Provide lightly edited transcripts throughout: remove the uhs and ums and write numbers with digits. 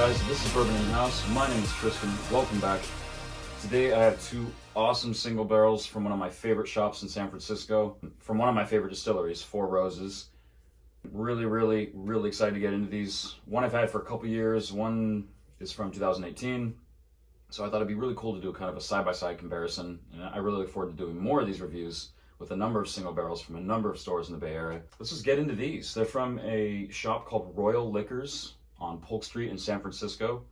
guys? This is Bourbon in the House. My name is Tristan. Welcome back. Today I have two awesome single barrels from one of my favorite shops in San Francisco, from one of my favorite distilleries, Four Roses. Really excited to get into these. One I've had for a couple years, one is from 2018. So I thought it'd be really cool to do kind of a side-by-side comparison, and I really look forward to doing more of these reviews with a number of single barrels from a number of stores in the Bay Area. Let's just get into these. They're from a shop called Royal Liquors on Polk Street in San Francisco.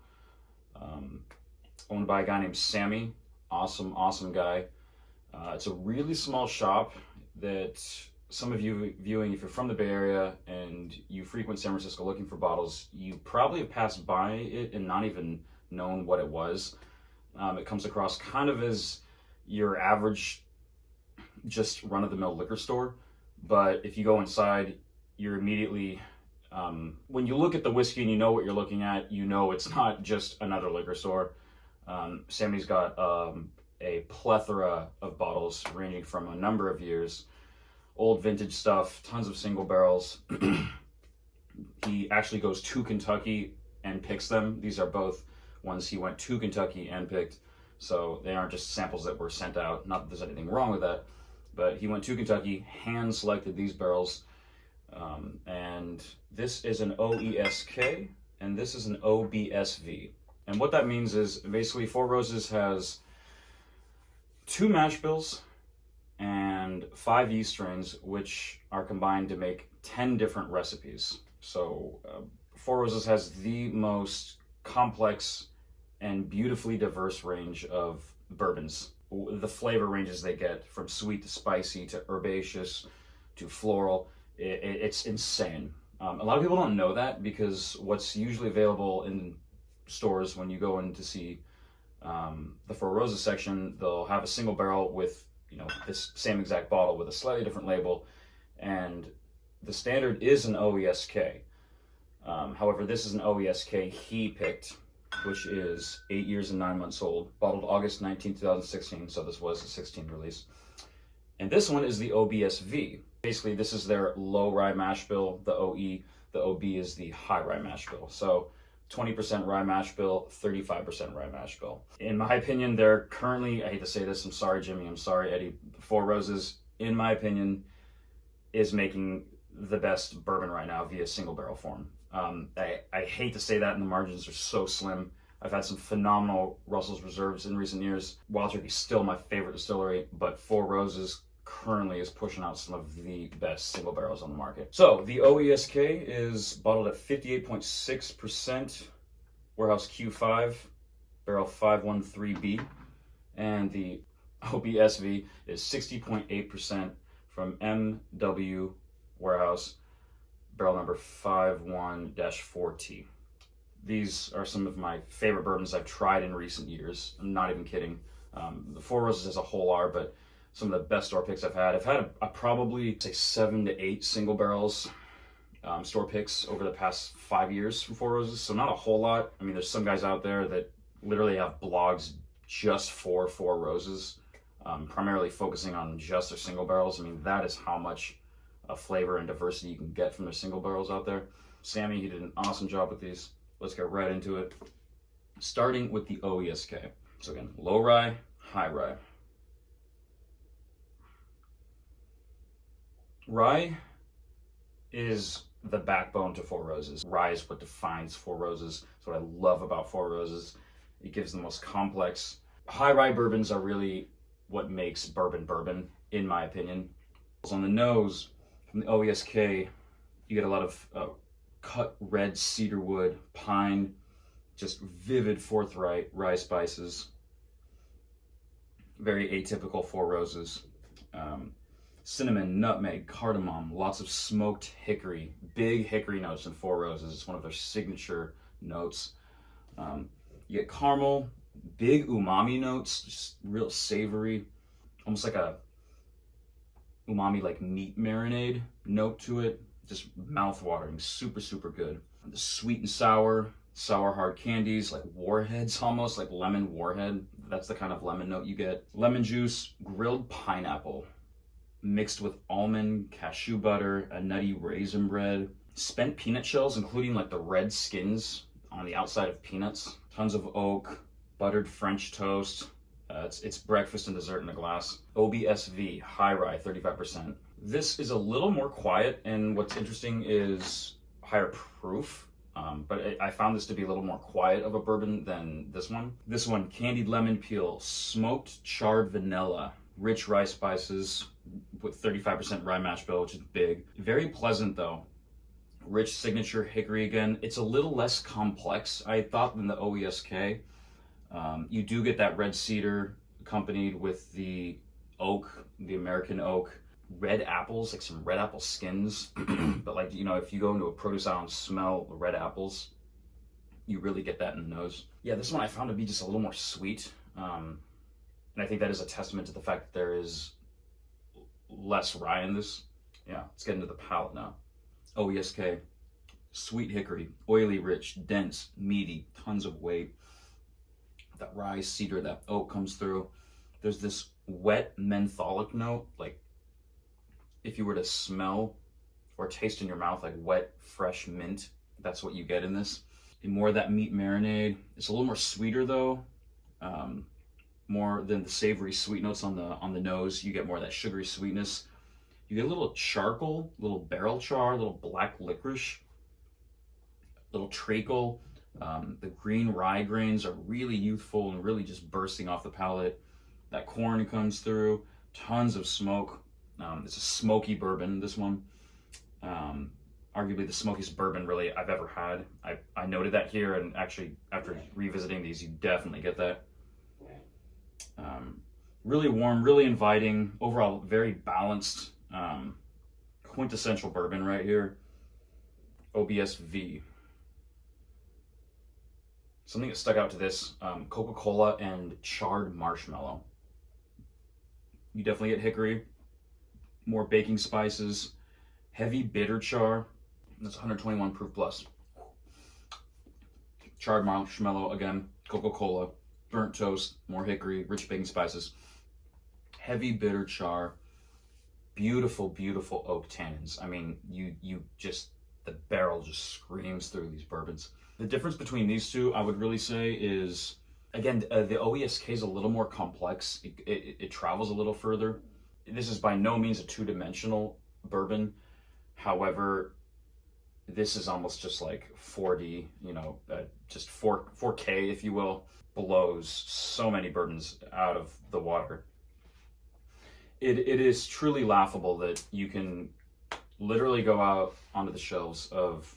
Owned by a guy named Sammy. Awesome guy. It's a really small shop that some of you viewing, if you're from the Bay Area and you frequent San Francisco looking for bottles, you probably have passed by it and not even known what it was. It comes across kind of as your average just run-of-the-mill liquor store, but if you go inside, you're immediately when you look at the whiskey and you know what you're looking at, you know it's not just another liquor store. Sammy's got a plethora of bottles ranging from a number of years, old vintage stuff, tons of single barrels. He actually goes to Kentucky and picks them. These are both ones he went to Kentucky and picked, so they aren't just samples that were sent out. Not that there's anything wrong with that, but he went to Kentucky, hand selected these barrels, and this is an OESK and this is an OBSV. And what that means is basically Four Roses has 2 mash bills and 5 yeast strains, which are combined to make 10 different recipes. So Four Roses has the most complex and beautifully diverse range of bourbons. The flavor ranges they get from sweet to spicy to herbaceous to floral, it's insane. A lot of people don't know that because what's usually available in stores when you go in to see the Four Roses section, they'll have a single barrel with, you know, this same exact bottle with a slightly different label, and the standard is an OESK. However, this is an OESK he picked, which is 8 years and 9 months old, bottled August 19, 2016, so this was a 16 release. And this one is the OBSV. Basically, this is their low rye mash bill, the OB is the high rye mash bill. So 20% rye mash bill, 35% rye mash bill. In my opinion, they're currently, I hate to say this, I'm sorry Jimmy, I'm sorry Eddie, Four Roses, in my opinion, is making the best bourbon right now via single barrel form. I hate to say that, and the margins are so slim. I've had some phenomenal Russell's Reserves in recent years. Wild Turkey's still my favorite distillery, but Four Roses currently is pushing out some of the best single barrels on the market. So the OESK is bottled at 58.6% Warehouse Q5, barrel 513B, and the OBSV is 60.8% from MW Warehouse, barrel number 51-4T. These are some of my favorite bourbons I've tried in recent years. I'm not even kidding. The Four Roses as a whole are, but some of the best store picks I've had. I've had a probably say 7 to 8 single barrels store picks over the past 5 years from Four Roses, so not a whole lot. I mean, there's some guys out there that literally have blogs just for Four Roses, primarily focusing on just their single barrels. I mean, that is how much flavor and diversity you can get from their single barrels out there. Sammy, he did an awesome job with these. Let's get right into it. Starting with the OESK. So again, low rye, high rye. Rye is the backbone to Four Roses. Rye is what defines Four Roses. That's what I love about Four Roses. It gives the most complex. High rye bourbons are really what makes bourbon, in my opinion. On the nose, from the OESK, you get a lot of cut red cedarwood, pine, just vivid forthright rye spices. Very atypical Four Roses. Cinnamon, nutmeg, cardamom, lots of smoked hickory, big hickory notes in Four Roses. It's one of their signature notes. You get caramel, big umami notes, just real savory, almost like a umami like meat marinade note to it. Just mouth-watering, super good. The sweet and sour hard candies, like warheads almost, like lemon warhead. That's the kind of lemon note you get. Lemon juice, grilled pineapple, mixed with almond, cashew butter, a nutty raisin bread, spent peanut shells, including like the red skins on the outside of peanuts. Tons of oak, buttered French toast. It's breakfast and dessert in a glass. OBSV, high rye, 35%. This is a little more quiet, and what's interesting is higher proof. But I found this to be a little more quiet of a bourbon than this one. This one, candied lemon peel, smoked charred vanilla, rich rye spices with 35% rye mash bill, which is big. Very pleasant though. Rich signature hickory again. It's a little less complex, I thought, than the OESK. You do get that red cedar accompanied with the oak, the American oak. Red apples, like some red apple skins. But like, you know, if you go into a produce aisle and smell red apples, you really get that in the nose. Yeah, this one I found to be just a little more sweet. And I think that is a testament to the fact that there is less rye in this. Yeah, let's get into the palate now. OESK, sweet hickory, oily, rich, dense, meaty, tons of weight. That rye, cedar, that oak comes through. There's this wet mentholic note, like if you were to smell or taste in your mouth like wet, fresh mint, that's what you get in this. And more of that meat marinade. It's a little more sweeter though, more than the savory sweet notes on the nose. You get more of that sugary sweetness. You get a little charcoal, little barrel char, a little black licorice, little treacle. The green rye grains are really youthful and really just bursting off the palate. That corn comes through, tons of smoke. It's a smoky bourbon, this one. Arguably the smokiest bourbon really I've ever had. I noted that here, and actually after revisiting these, you definitely get that. Really warm, really inviting, overall very balanced, quintessential bourbon right here. OBSV. Something that stuck out to this, Coca-Cola and charred marshmallow. You definitely get hickory, more baking spices, heavy bitter char. That's 121 proof plus. Charred marshmallow, again, Coca-Cola, burnt toast, more hickory, rich baking spices. Heavy bitter char, beautiful, beautiful oak tannins. I mean, you just, the barrel just screams through these bourbons. The difference between these two, I would really say, is, again, the OESK is a little more complex. It travels a little further. This is by no means a two-dimensional bourbon. However, this is almost just like 4D, you know, just 4K, if you will, blows so many bourbons out of the water. It is truly laughable that you can literally go out onto the shelves of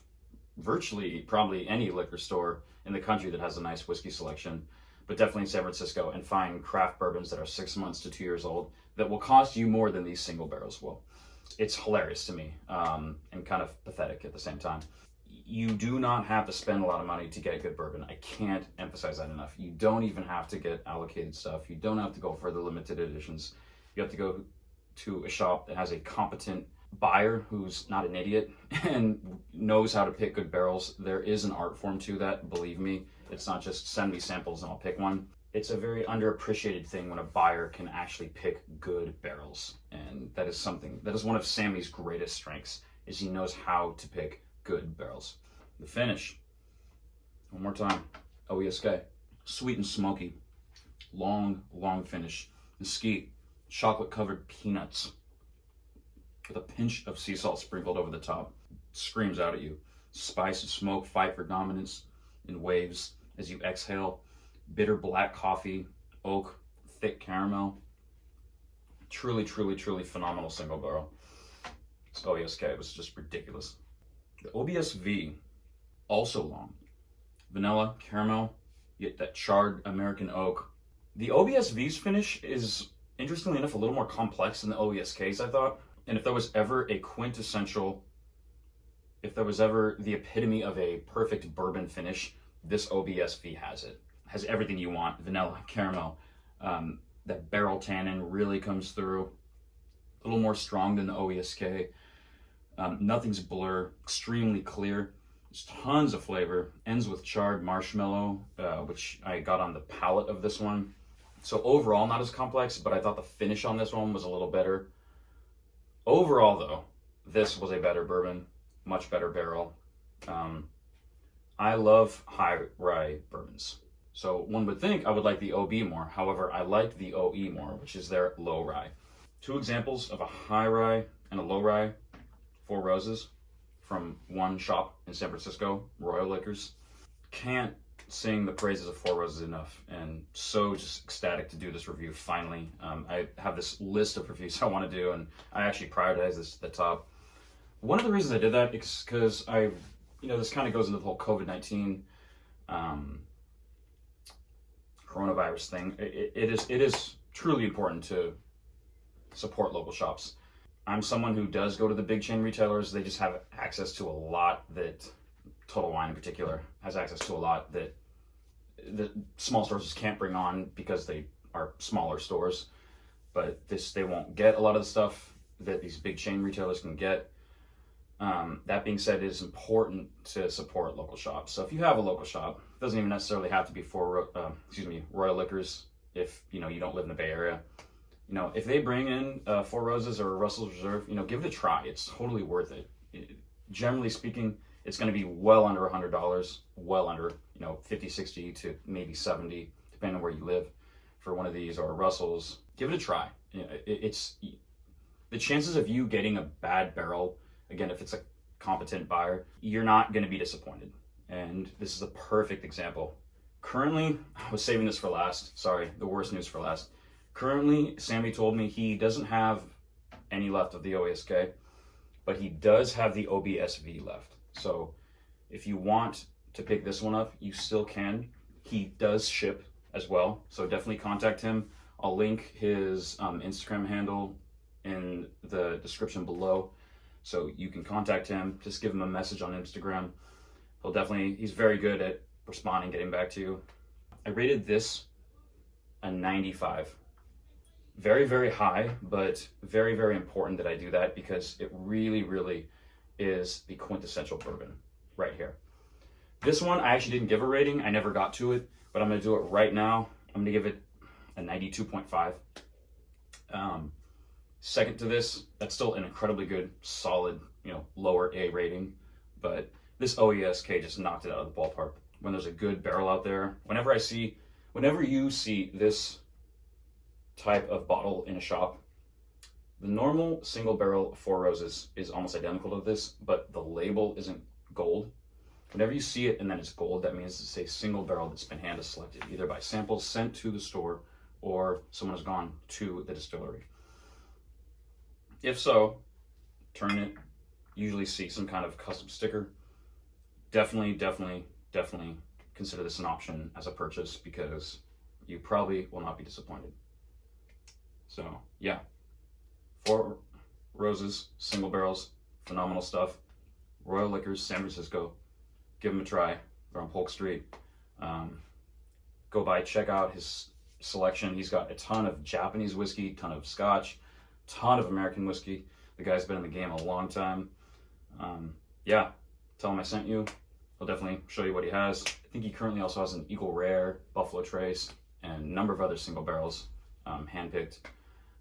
virtually probably any liquor store in the country that has a nice whiskey selection, but definitely in San Francisco, and find craft bourbons that are 6 months to 2 years old that will cost you more than these single barrels will. It's hilarious to me, and kind of pathetic at the same time. You do not have to spend a lot of money to get good bourbon. I can't emphasize that enough. You don't even have to get allocated stuff. You don't have to go for the limited editions. You have to go to a shop that has a competent buyer who's not an idiot and knows how to pick good barrels. There is an art form to that, believe me. It's not just send me samples and I'll pick one. It's a very underappreciated thing when a buyer can actually pick good barrels. And that is one of Sammy's greatest strengths, is he knows how to pick good barrels. The finish, one more time, OESK, sweet and smoky, long finish. Mesquite, chocolate covered peanuts with a pinch of sea salt sprinkled over the top. Screams out at you. Spice and smoke fight for dominance in waves as you exhale. Bitter black coffee, oak, thick caramel. Truly, truly, truly phenomenal single barrel. This OESK was just ridiculous. The OBSV, also long. Vanilla, caramel, yet that charred American oak. The OBSV's finish is, interestingly enough, a little more complex than the OESK's, I thought. And if there was ever a quintessential, if there was ever the epitome of a perfect bourbon finish, this OBSV has it. Has everything you want. Vanilla, caramel, that barrel tannin really comes through. A little more strong than the OESK. Nothing's blur, extremely clear. There's tons of flavor. Ends with charred marshmallow, which I got on the palate of this one. So overall, not as complex, but I thought the finish on this one was a little better. Overall, though, this was a better bourbon, much better barrel. I'm I love high rye bourbons. So one would think I would like the OB more. However, I like the OE more, which is their low rye. Two examples of a high rye and a low rye, Four Roses, from one shop in San Francisco, Royal Liquors. Can't sing the praises of Four Roses enough, and so just ecstatic to do this review finally. I have this list of reviews I want to do, and I actually prioritize this at the top. One of the reasons I did that is because this kind of goes into the whole COVID-19 coronavirus thing. It is truly important to support local shops. I'm someone who does go to the big chain retailers. They just have access to a lot that, Total Wine in particular, has access to a lot that the small stores just can't bring on because they are smaller stores. But they won't get a lot of the stuff that these big chain retailers can get. That being said, it is important to support local shops. So if you have a local shop, it doesn't even necessarily have to be Royal Liquors if you don't live in the Bay Area. If they bring in Four Roses or Russell's Reserve, give it a try. It's totally worth it. Generally speaking, it's going to be well under $100, well under 50, 60 to maybe 70, depending on where you live, for one of these or Russell's. Give it a try. It's the chances of you getting a bad barrel, again, if it's a competent buyer, you're not going to be disappointed. And this is a perfect example. Currently, I was saving this for last. Sorry, the worst news for last. Currently, Sammy told me he doesn't have any left of the OESK, but he does have the OBSV left. So if you want to pick this one up, you still can. He does ship as well, so definitely contact him. I'll link his Instagram handle in the description below, so you can contact him. Just give him a message on Instagram. He's very good at responding, getting back to you. I rated this a 95. Very, very high, but very, very important that I do that because it really, really is the quintessential bourbon right here. This one, I actually didn't give a rating. I never got to it, but I'm going to do it right now. I'm going to give it a 92.5. Second to this, that's still an incredibly good, solid, lower A rating, but this OESK just knocked it out of the ballpark. When there's a good barrel out there, whenever you see this type of bottle in a shop, the normal single barrel Four Roses is almost identical to this, but the label isn't gold. Whenever you see it and then it's gold, that means it's a single barrel that's been hand selected, either by samples sent to the store or someone has gone to the distillery. If so, turn it, usually see some kind of custom sticker. Definitely consider this an option as a purchase because you probably will not be disappointed. So yeah, Four Roses, single barrels, phenomenal stuff. Royal Liquors, San Francisco. Give them a try. They're on Polk Street. Check out his selection. He's got a ton of Japanese whiskey, ton of Scotch, ton of American whiskey. The guy's been in the game a long time. Tell him I sent you. He'll definitely show you what he has. I think he currently also has an Eagle Rare, Buffalo Trace, and a number of other single barrels, handpicked.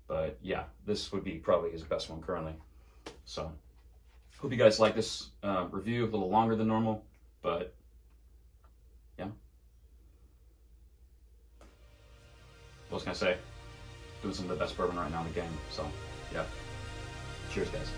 But yeah, this would be probably his best one currently. So, hope you guys like this review. A little longer than normal, but yeah. What was I gonna say? Doing some of the best bourbon right now in the game. So, yeah. Cheers, guys.